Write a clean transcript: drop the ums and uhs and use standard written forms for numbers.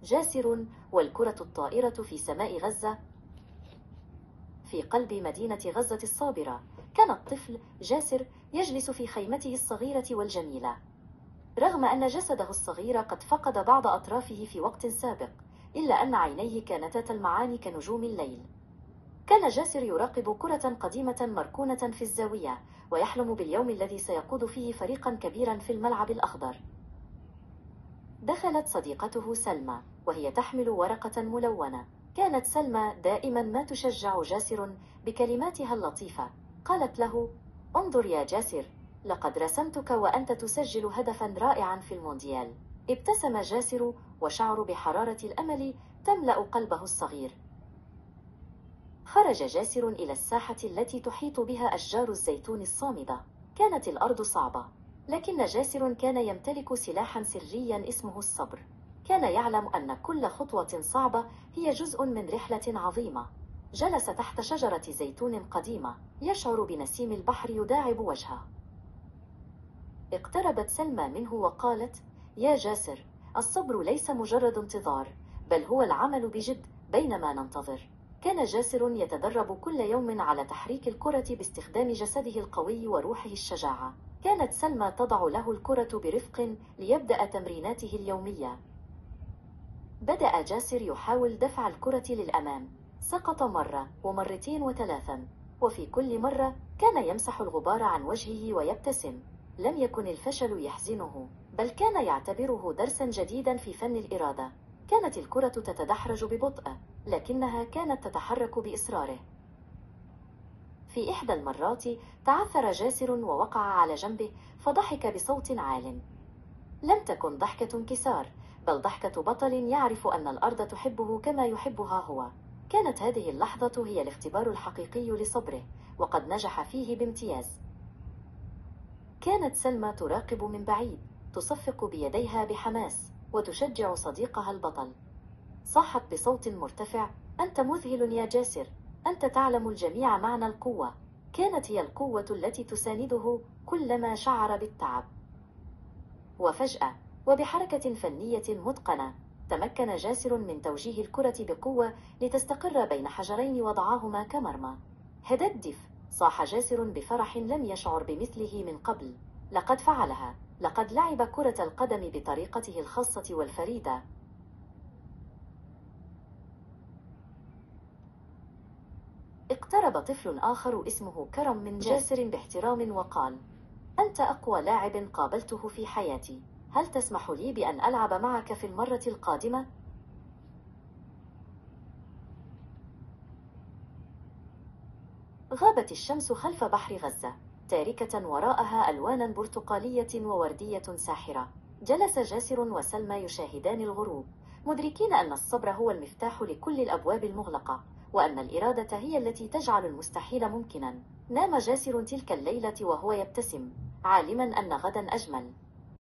جاسر والكرة الطائرة في سماء غزة في قلب مدينة غزة الصابرة. كان الطفل جاسر يجلس في خيمته الصغيرة والجميلة. رغم أن جسده الصغير قد فقد بعض أطرافه في وقت سابق، إلا أن عينيه كانتا تلمعان كنجوم الليل. كان جاسر يراقب كرة قديمة مركونة في الزاوية، ويحلم باليوم الذي سيقود فيه فريقا كبيرا في الملعب الأخضر. دخلت صديقته سلمى وهي تحمل ورقة ملونة. كانت سلمى دائما ما تشجع جاسر بكلماتها اللطيفة. قالت له: انظر يا جاسر، لقد رسمتك وأنت تسجل هدفا رائعا في المونديال. ابتسم جاسر وشعر بحرارة الأمل تملأ قلبه الصغير. خرج جاسر إلى الساحة التي تحيط بها أشجار الزيتون الصامدة. كانت الأرض صعبة، لكن جاسر كان يمتلك سلاحا سريا اسمه الصبر. كان يعلم أن كل خطوة صعبة هي جزء من رحلة عظيمة. جلس تحت شجرة زيتون قديمة يشعر بنسيم البحر يداعب وجهه. اقتربت سلمى منه وقالت: يا جاسر، الصبر ليس مجرد انتظار، بل هو العمل بجد بينما ننتظر. كان جاسر يتدرب كل يوم على تحريك الكرة باستخدام جسده القوي وروحه الشجاعة. كانت سلمى تضع له الكرة برفق ليبدأ تمريناته اليومية. بدأ جاسر يحاول دفع الكرة للأمام. سقط مرة ومرتين وثلاثا، وفي كل مرة كان يمسح الغبار عن وجهه ويبتسم. لم يكن الفشل يحزنه، بل كان يعتبره درسا جديدا في فن الإرادة. كانت الكرة تتدحرج ببطء، لكنها كانت تتحرك بإصراره. في إحدى المرات تعثر جاسر ووقع على جنبه، فضحك بصوت عال. لم تكن ضحكة انكسار، بل ضحكة بطل يعرف أن الأرض تحبه كما يحبها هو. كانت هذه اللحظة هي الاختبار الحقيقي لصبره، وقد نجح فيه بامتياز. كانت سلمى تراقب من بعيد، تصفق بيديها بحماس وتشجع صديقها البطل. صاحت بصوت مرتفع: أنت مذهل يا جاسر، أنت تعلم الجميع معنى القوة. كانت هي القوة التي تسانده كلما شعر بالتعب. وفجأة، وبحركة فنية متقنة، تمكن جاسر من توجيه الكرة بقوة لتستقر بين حجرين وضعاهما كمرمى. هددف! صاح جاسر بفرح لم يشعر بمثله من قبل. لقد فعلها! لقد لعب كرة القدم بطريقته الخاصة والفريدة. اقترب طفل آخر اسمه كرم من جاسر باحترام وقال: أنت أقوى لاعب قابلته في حياتي، هل تسمح لي بأن ألعب معك في المرة القادمة؟ غابت الشمس خلف بحر غزة، تاركة وراءها ألوانا برتقالية ووردية ساحرة. جلس جاسر وسلمى يشاهدان الغروب، مدركين أن الصبر هو المفتاح لكل الأبواب المغلقة، وأن الإرادة هي التي تجعل المستحيل ممكنا. نام جاسر تلك الليلة وهو يبتسم، عالما أن غدا أجمل.